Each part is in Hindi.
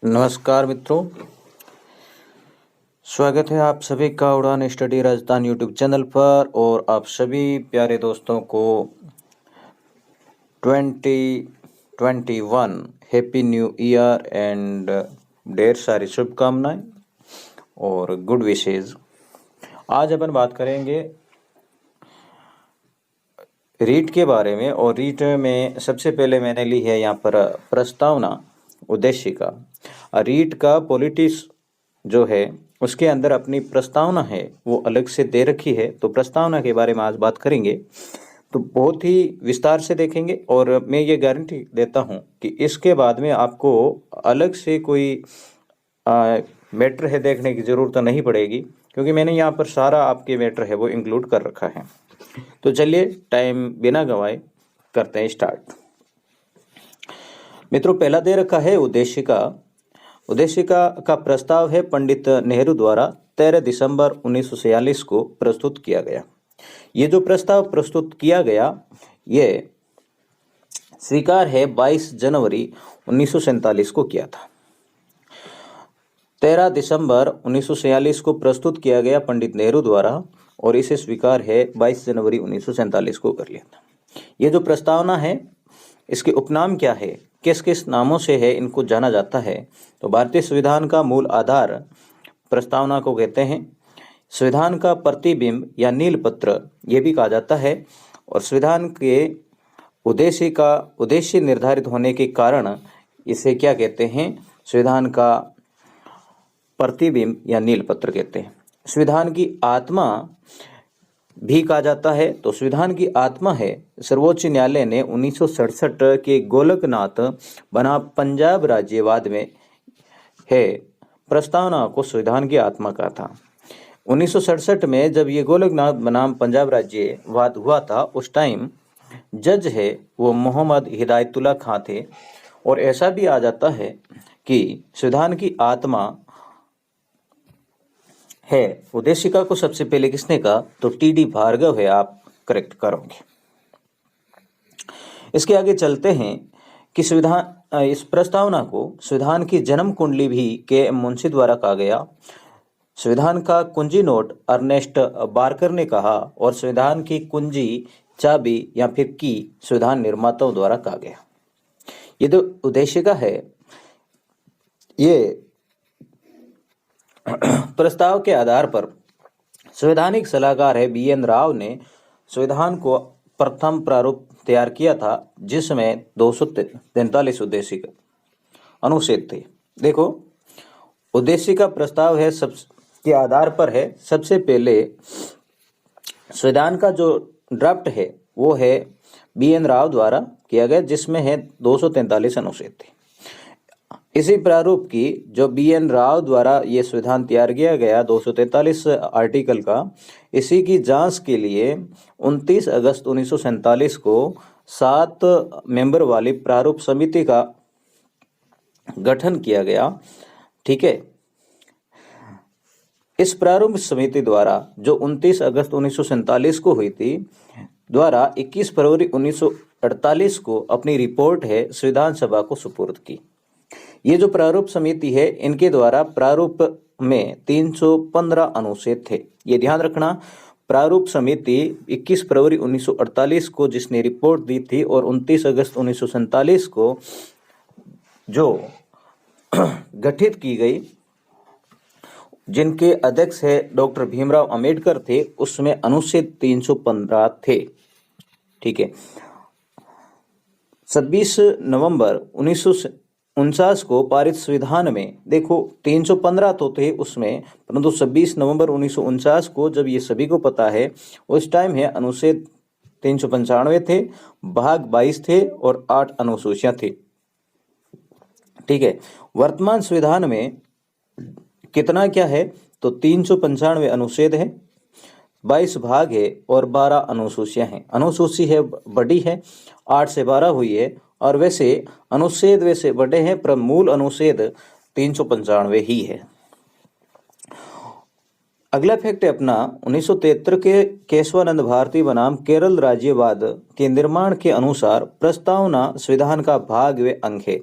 नमस्कार मित्रों, स्वागत है आप सभी का उड़ान स्टडी राजस्थान यूट्यूब चैनल पर। और आप सभी प्यारे दोस्तों को 2021 हैप्पी न्यू ईयर एंड ढेर सारी शुभकामनाएं और गुड विशेज। आज अपन बात करेंगे रीट के बारे में। और रीट में सबसे पहले मैंने ली है यहाँ पर प्रस्तावना उद्देशिका। रीट का पॉलिटिक्स जो है उसके अंदर अपनी प्रस्तावना है वो अलग से दे रखी है। तो प्रस्तावना के बारे में आज बात करेंगे, तो बहुत ही विस्तार से देखेंगे। और मैं ये गारंटी देता हूँ कि इसके बाद में आपको अलग से कोई मैटर है देखने की ज़रूरत नहीं पड़ेगी, क्योंकि मैंने यहाँ पर सारा आपके मैटर है वो इंक्लूड कर रखा है। तो चलिए टाइम बिना गंवाए करते हैं स्टार्ट। मित्रों, पहला दे रखा है उद्देशिका। उद्देशिका का प्रस्ताव है पंडित नेहरू द्वारा 13 दिसंबर 1946 को प्रस्तुत किया गया। ये जो प्रस्ताव प्रस्तुत किया गया ये स्वीकार है 22 जनवरी 1947 को किया था। 13 दिसंबर 1946 को प्रस्तुत किया गया पंडित नेहरू द्वारा, और इसे स्वीकार है 22 जनवरी 1947 को कर लिया था। ये जो प्रस्तावना है इसके उपनाम क्या है, किस किस नामों से है, इनको जाना जाता है। तो भारतीय संविधान का मूल आधार प्रस्तावना को कहते हैं। संविधान का प्रतिबिंब या नील पत्र ये भी कहा जाता है। और संविधान के उद्देश्य निर्धारित होने के कारण इसे क्या कहते हैं, संविधान का प्रतिबिंब या नील पत्र कहते हैं। संविधान की आत्मा भी कहा जाता है। तो संविधान की आत्मा है सर्वोच्च न्यायालय ने 1967 के गोलकनाथ बनाम पंजाब राज्यवाद में है प्रस्तावना को संविधान की आत्मा कहा था। 1967 में जब ये गोलकनाथ बनाम पंजाब राज्यवाद हुआ था, उस टाइम जज है वो मोहम्मद हिदायतुल्लाह खां थे। और ऐसा भी आ जाता है कि संविधान की आत्मा है उद्देशिका को सबसे पहले किसने कहा, तो टी.डी. भार्गव है। आप करेक्ट करोगे। इसके आगे चलते हैं कि इस प्रस्तावना को संविधान की जन्म कुंडली भी के मुंशी द्वारा कहा गया। संविधान का कुंजी नोट अर्नेस्ट बार्कर ने कहा, और संविधान की कुंजी चाबी या फिर की संविधान निर्माताओं द्वारा कहा गया। ये जो उद्देशिका है ये प्रस्ताव के आधार पर संवैधानिक सलाहकार है बी.एन. राव ने संविधान को प्रथम प्रारूप तैयार किया था, जिसमें 243 उद्देशिका अनुच्छेद थे। देखो, उद्देशिका प्रस्ताव है सब के आधार पर है। सबसे पहले संविधान का जो ड्राफ्ट है वो है बी.एन. राव द्वारा किया गया, जिसमें है 243 अनुच्छेद थे। इसी प्रारूप की जो बी.एन. राव द्वारा ये संविधान तैयार किया गया 243 आर्टिकल का, इसी की जांच के लिए 29 अगस्त 1947 को 7 मेंबर वाली प्रारूप समिति का गठन किया गया। ठीक है। इस प्रारूप समिति द्वारा जो 29 अगस्त 1947 को हुई थी, द्वारा 21 फरवरी 1948 को अपनी रिपोर्ट है संविधान सभा को सुपुर्द की। ये जो प्रारूप समिति है इनके द्वारा प्रारूप में 315 अनुच्छेद थे। ये ध्यान रखना, प्रारूप समिति 21 फरवरी 1948 को जिसने रिपोर्ट दी थी, और 29 अगस्त 1947 को जो गठित की गई, जिनके अध्यक्ष है डॉक्टर भीमराव अंबेडकर थे, उसमें अनुच्छेद 315 थे। ठीक है। 26 नवंबर 1949 को पारित संविधान में देखो 315 तो थे उसमें, परंतु 26 नवंबर 1949 को, जब ये सभी को पता है, उस टाइम है अनुच्छेद 395 थे, भाग 22 थे और 8 अनुसूचियां थी। ठीक है। वर्तमान संविधान में कितना क्या है, तो 395 अनुच्छेद है, 22 भाग है और 12 अनुसूचियां हैं। अनुसूची है बड़ी है, 8 से 12 हुई है, और वैसे अनुच्छेद वैसे बड़े हैं, पर मूल अनुच्छेद 395 ही है। अगला फैक्ट है अपना 1973 के केशवानंद भारती बनाम केरल राज्यवाद के निर्माण के अनुसार प्रस्तावना संविधान का भाग व अंग है।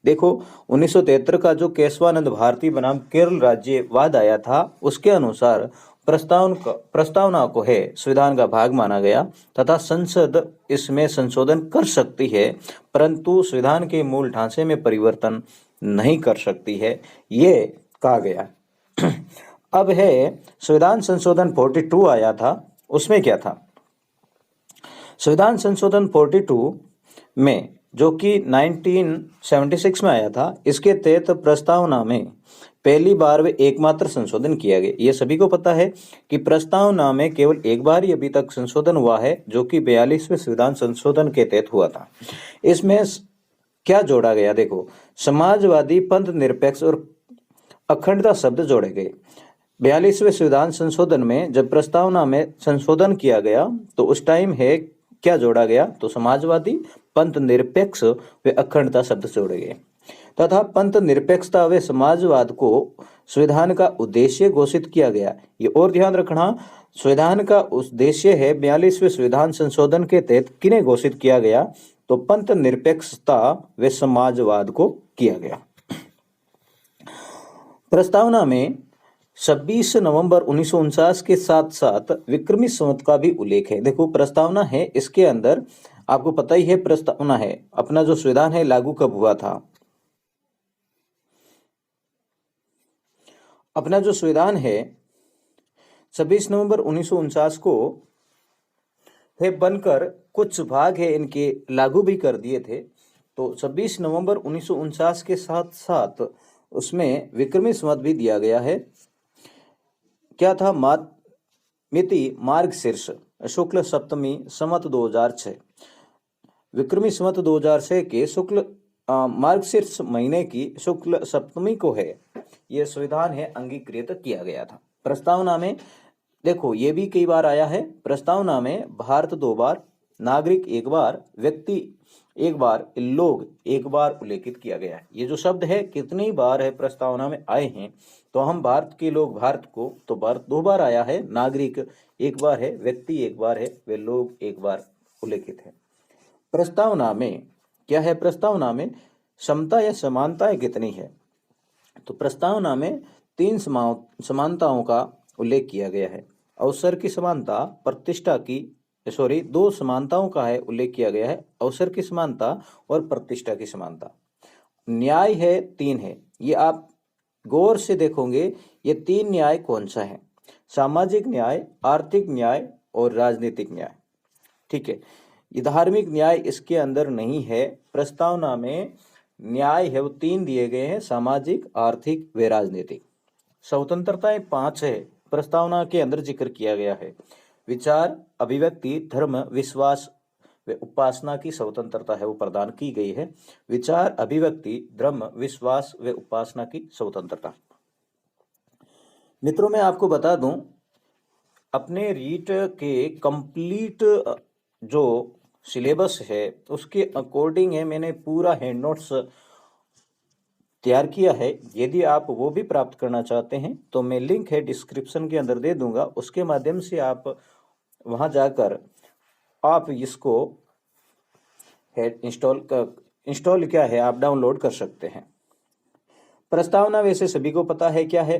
देखो 1973 का जो केशवानंद भारती बनाम केरल राज्यवाद आया था उसके अनुसार प्रस्तावना को है संविधान का भाग माना गया तथा संसद इसमें संशोधन कर सकती है परंतु संविधान के मूल ढांचे में परिवर्तन नहीं कर सकती है, ये कहा गया। अब है संविधान संशोधन 42 आया था, उसमें क्या था? संविधान संशोधन 42 में जो कि 1976 में आया था, इसके तहत प्रस्तावना में पहली बार वे एकमात्र संशोधन किया गया। ये सभी को पता है कि प्रस्तावना में केवल एक बार ही अभी तक संशोधन हुआ है जो कि 42वें संविधान संशोधन के तहत हुआ था। इसमें क्या जोड़ा गया? देखो, समाजवादी, पंथ निरपेक्ष और अखंडता शब्द जोड़े गए। 42वें संविधान संशोधन में जब प्रस्तावना में संशोधन किया गया तो उस टाइम है क्या जोड़ा गया? तो समाजवादी, पंथ निरपेक्ष व अखंडता शब्द जोड़े गए तथा पंथ निरपेक्षता व समाजवाद को संविधान का उद्देश्य घोषित किया गया। ये और ध्यान रखना, संविधान का उद्देश्य है 42वें संविधान संशोधन के तहत किन्हें घोषित किया गया? तो पंथ निरपेक्षता व समाजवाद को किया गया। प्रस्तावना में 26 नवंबर 1949 के साथ साथ विक्रमी संवत का भी उल्लेख है। देखो, प्रस्तावना है, इसके अंदर आपको पता ही है प्रस्तावना है अपना जो संविधान है लागू कब हुआ था? अपना जो संविधान है 26 नवंबर 1949 को है बनकर कुछ भाग है इनके लागू भी कर दिए थे। तो 26 नवंबर 1949 के साथ साथ उसमें विक्रमी संवत भी दिया गया है। क्या था? मिति मार्गशीर्ष शुक्ल सप्तमी संवत 2006। विक्रमी संवत 2006 के शुक्ल मार्गशीर्ष महीने की शुक्ल सप्तमी को है यह संविधान है अंगीकृत किया गया था। प्रस्तावना में देखो ये भी कई बार आया है। प्रस्तावना में भारत 2 बार, नागरिक 1 बार, व्यक्ति 1 बार, लोग 1 बार उल्लेखित किया गया है। ये जो शब्द है कितनी बार है प्रस्तावना में आए हैं? तो हम भारत के लोग, भारत को तो भारत 2 बार आया है, नागरिक 1 बार है, व्यक्ति 1 बार है, वे लोग 1 बार उल्लेखित है। प्रस्तावना में क्या है? प्रस्तावना में समता या समानताएं कितनी है? तो प्रस्तावना में 3 समानताओं का उल्लेख किया गया है। अवसर की समानता, प्रतिष्ठा की 2 समानताओं का है उल्लेख किया गया है, अवसर की समानता और प्रतिष्ठा की समानता। न्याय है 3 है। ये आप गौर से देखोगे ये 3 न्याय कौन सा है? सामाजिक न्याय, आर्थिक न्याय और राजनीतिक न्याय। ठीक है, ये धार्मिक न्याय इसके अंदर नहीं है। प्रस्तावना में न्याय है वो 3 दिए गए हैं, सामाजिक, आर्थिक व राजनीतिक। स्वतंत्रताएं 5 है, प्रस्तावना के अंदर जिक्र किया गया है। विचार, अभिव्यक्ति, धर्म, विश्वास व उपासना की स्वतंत्रता है वो प्रदान की गई है। विचार, अभिव्यक्ति, धर्म, विश्वास व उपासना की स्वतंत्रता। मित्रों, मैं आपको बता दूं अपने रीट के कंप्लीट जो सिलेबस है उसके अकॉर्डिंग है मैंने पूरा हैंड नोट्स तैयार किया है। यदि आप वो भी प्राप्त करना चाहते हैं तो मैं लिंक है डिस्क्रिप्शन के अंदर दे दूंगा, उसके माध्यम से आप वहां जाकर आप इसको इंस्टॉल क्या है आप डाउनलोड कर सकते हैं। प्रस्तावना वैसे सभी को पता है क्या है,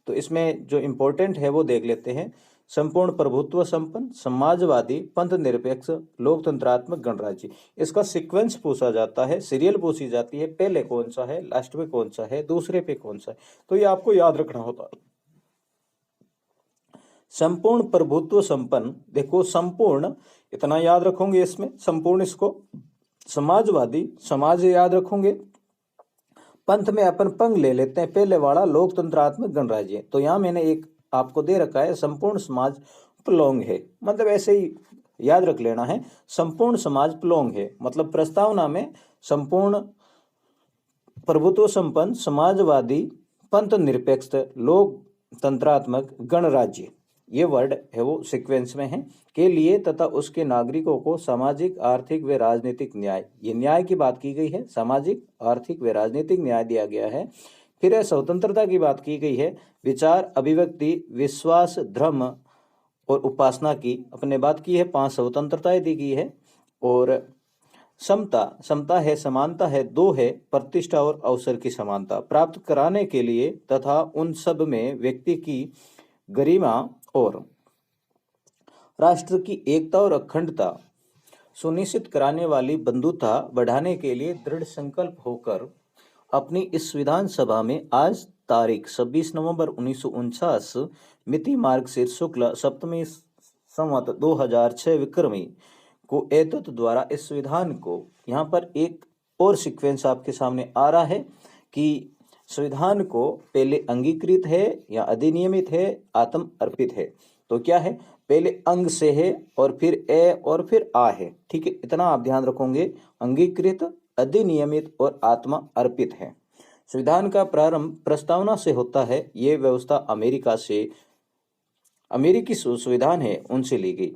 तो इसमें जो इम्पोर्टेंट है वो देख लेते हैं। संपूर्ण प्रभुत्व संपन्न, समाजवादी, पंथ निरपेक्ष, लोकतंत्रात्मक गणराज्य। इसका सीक्वेंस पूछा जाता है, सीरियल पूछी जाती है, पहले कौन सा है, लास्ट में कौन सा है, दूसरे पे कौन सा है, तो ये आपको याद रखना होता है। संपूर्ण प्रभुत्व संपन्न, देखो संपूर्ण इतना याद रखोगे इसमें, संपूर्ण इसको समाजवादी, समाज याद रखोगे। पंथ में अपन पंग ले लेते हैं पहले वाला, लोकतंत्रात्मक गणराज्य। तो यहाँ मैंने एक आपको दे रखा है संपूर्ण समाज प्लोंग है, मतलब ऐसे ही याद रख लेना है, संपूर्ण समाज प्लोंग है। मतलब प्रस्तावना में संपूर्ण प्रभुत्व संपन्न, समाजवादी, पंथ निरपेक्ष, लोकतंत्रात्मक गणराज्य, ये वर्ड है वो सीक्वेंस में है के लिए तथा उसके नागरिकों को सामाजिक, आर्थिक व राजनीतिक न्याय, ये न्याय की बात की गई है, सामाजिक, आर्थिक व राजनीतिक न्याय दिया गया है। फिर है स्वतंत्रता की बात की गई है, विचार, अभिव्यक्ति, विश्वास, धर्म और उपासना की अपने बात की है, 5 स्वतंत्रताएं दी गई है। और समता, समता है, समानता है, 2 है प्रतिष्ठा और अवसर की समानता प्राप्त कराने के लिए तथा उन सब में व्यक्ति की गरिमा और राष्ट्र की एकता और अखंडता सुनिश्चित कराने वाली बंधुता बढ़ाने के लिए दृढ़ संकल्प होकर अपनी इस विधानसभा में आज तारीख 26 नवंबर 1949 मिति मार्गशीर्ष शुक्ल सप्तमी संवत 2006 विक्रमी को एतत् द्वारा इस संविधान को, यहाँ पर एक और सीक्वेंस आपके सामने आ रहा है कि संविधान को पहले अंगीकृत है या अधिनियमित है, आत्म अर्पित है। तो क्या है, पहले अंग से है और फिर ए और फिर आ है। ठीक है, इतना आप ध्यान रखोगे, अंगीकृत, अधिनियमित और आत्मा अर्पित है। संविधान का प्रारंभ प्रस्तावना से होता है। ये व्यवस्था अमेरिका से, अमेरिकी संविधान है उनसे ली गई।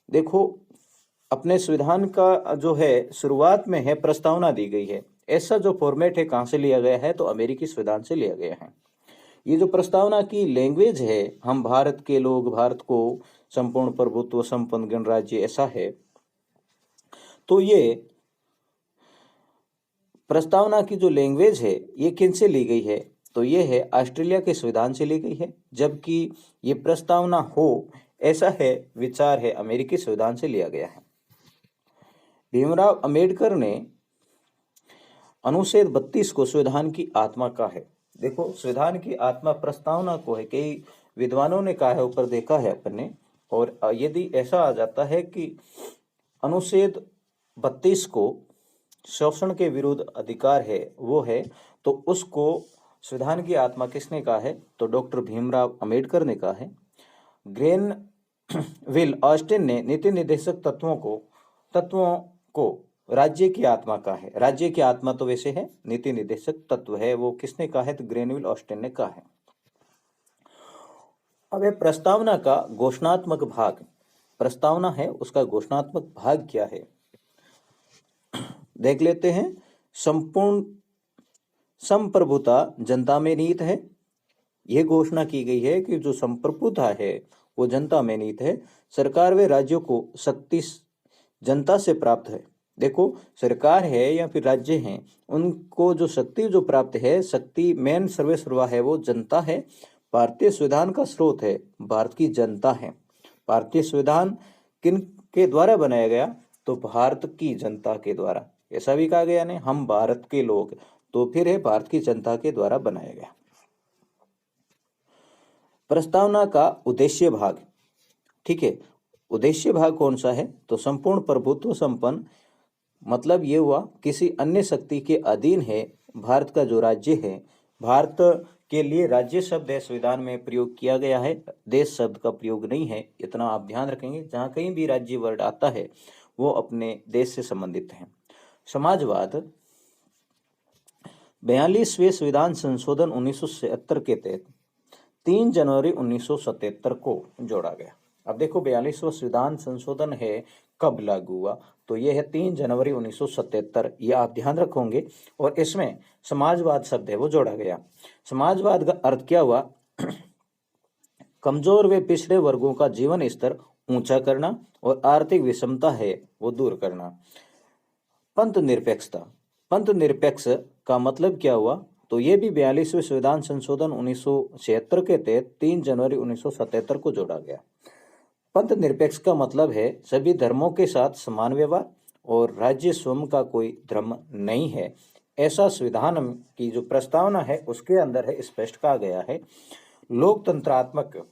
देखो, अपने संविधान का जो है शुरुआत में है प्रस्तावना दी गई है। ऐसा जो फॉर्मेट है कहाँ से लिया गया है, तो अमेरिकी संविधान से लिया गया है। ये जो प्रस्तावना की लैंग्वेज है, हम भारत के लोग, भारत को संपूर्ण प्रभुत्व संपन्न गणराज्य, ऐसा है। तो ये प्रस्तावना की जो लैंग्वेज है ये किन से ली गई है, तो ये है ऑस्ट्रेलिया के संविधान से ली गई है। जबकि ये प्रस्तावना हो, ऐसा है, विचार है, अमेरिकी संविधान से लिया गया है। भीमराव अंबेडकर ने अनुच्छेद 32 को संविधान की आत्मा कहा है। देखो, संविधान की आत्मा प्रस्तावना को है, कई विद्वानों ने कहा है, ऊपर देखा है अपने। और यदि ऐसा आ जाता है कि अनुच्छेद 32 को शोषण के विरुद्ध अधिकार है, वो है, तो उसको संविधान की आत्मा किसने कहा है, तो डॉक्टर भीमराव अंबेडकर ने कहा है। ग्रेनविल ऑस्टिन ने नीति निर्देशक तत्वों को राज्य की आत्मा कहा है। राज्य की आत्मा तो वैसे है, नीति निर्देशक तत्व है, वो किसने कहा है, तो ग्रेनविल ऑस्टिन ने कहा है। अब है प्रस्तावना का घोषणात्मक भाग। प्रस्तावना है, उसका घोषणात्मक भाग क्या है, देख लेते हैं। संपूर्ण संप्रभुता जनता में नीत है। यह घोषणा की गई है कि जो संप्रभुता है वो जनता में नीत है। सरकार व राज्यों को शक्ति जनता से प्राप्त है। देखो, सरकार है या फिर राज्य हैं, उनको जो शक्ति जो प्राप्त है, शक्ति मेन सर्वेसर्वा है, वो जनता है। भारतीय संविधान का स्रोत है, भारत की जनता है। भारतीय संविधान किन के द्वारा बनाया गया, तो भारत की जनता के द्वारा। ऐसा भी कहा गया, नहीं हम भारत के लोग, तो फिर है भारत की जनता के द्वारा बनाया गया। प्रस्तावना का उद्देश्य भाग, ठीक है, उद्देश्य भाग कौन सा है, तो संपूर्ण प्रभुत्व संपन्न, मतलब ये हुआ किसी अन्य शक्ति के अधीन है भारत का जो राज्य है। भारत के लिए राज्य शब्द है संविधान में प्रयोग किया गया है, देश शब्द का प्रयोग नहीं है, इतना आप ध्यान रखेंगे। जहां कहीं भी राज्य वर्ड आता है वो अपने देश से संबंधित है। समाजवाद 42वें संविधान संशोधन 1977 के तहत 3 जनवरी 1977 को जोड़ा गया। अब देखो, 42वां संविधान संशोधन है, कब लागू हुआ, तो यह है 3 जनवरी 1977, ये आप ध्यान रखोगे। और इसमें समाजवाद शब्द है वो जोड़ा गया। समाजवाद का अर्थ क्या हुआ, कमजोर व पिछड़े वर्गों का जीवन स्तर ऊंचा करना और आर्थिक विषमता है वो दूर करना। पंथ निरपेक्षता, पंथ निरपेक्ष का मतलब क्या हुआ, तो ये भी 42वें संविधान संशोधन 1976 के तहत 3 जनवरी 1977 को जोड़ा गया। पंथ निरपेक्ष का मतलब है सभी धर्मों के साथ समान व्यवहार और राज्य स्वयं का कोई धर्म नहीं है, ऐसा संविधान की जो प्रस्तावना है उसके अंदर है स्पष्ट कहा गया है। लोकतंत्रात्मक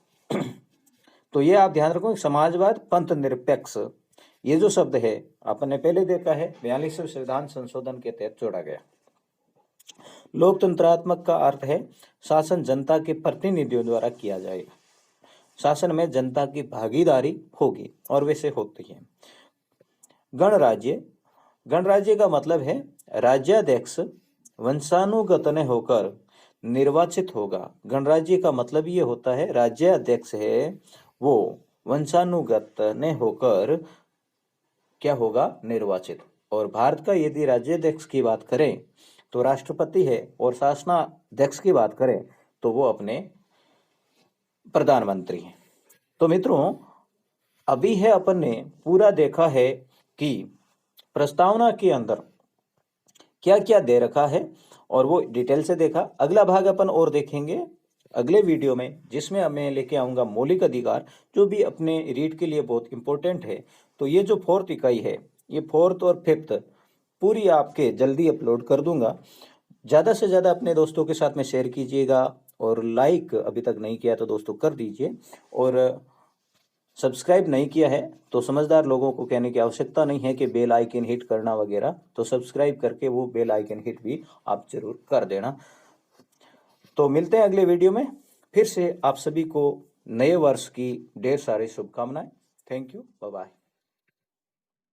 तो ये आप ध्यान रखो, समाजवाद, पंथ निरपेक्ष, ये जो शब्द है आपने पहले देखा है, 42वें संविधान संशोधन के तहत जोड़ा गया। लोकतंत्रात्मक का अर्थ है शासन जनता के प्रतिनिधियों द्वारा किया जाएगा। शासन में जनता की भागीदारी होगी और वैसे होती है। गणराज्य, गणराज्य का मतलब है राज्याध्यक्ष वंशानुगत ने होकर निर्वाचित होगा। गणराज्य का मतलब ये होता है राज्याध्यक्ष है वो वंशानुगत ने होकर क्या होगा, निर्वाचित। और भारत का यदि राज्याध्यक्ष की बात करें तो राष्ट्रपति है, और शासनाध्यक्ष की बात करें तो वो अपने प्रधानमंत्री हैं। तो मित्रों, अभी है अपन ने पूरा देखा है कि प्रस्तावना के अंदर क्या क्या दे रखा है, और वो डिटेल से देखा। अगला भाग अपन और देखेंगे अगले वीडियो में, जिसमें मैं लेके आऊंगा मौलिक अधिकार, जो भी अपने रीड के लिए बहुत इंपॉर्टेंट है। तो ये जो फोर्थ इकाई है, ये फोर्थ और फिफ्थ पूरी आपके जल्दी अपलोड कर दूंगा। ज़्यादा से ज़्यादा अपने दोस्तों के साथ में शेयर कीजिएगा, और लाइक अभी तक नहीं किया तो दोस्तों कर दीजिए, और सब्सक्राइब नहीं किया है तो समझदार लोगों को कहने की आवश्यकता नहीं है कि बेल आइकन हिट करना वगैरह, तो सब्सक्राइब करके वो बेल आइकन हिट भी आप जरूर कर देना। तो मिलते हैं अगले वीडियो में। फिर से आप सभी को नए वर्ष की ढेर सारी शुभकामनाएं। Thank you, bye bye.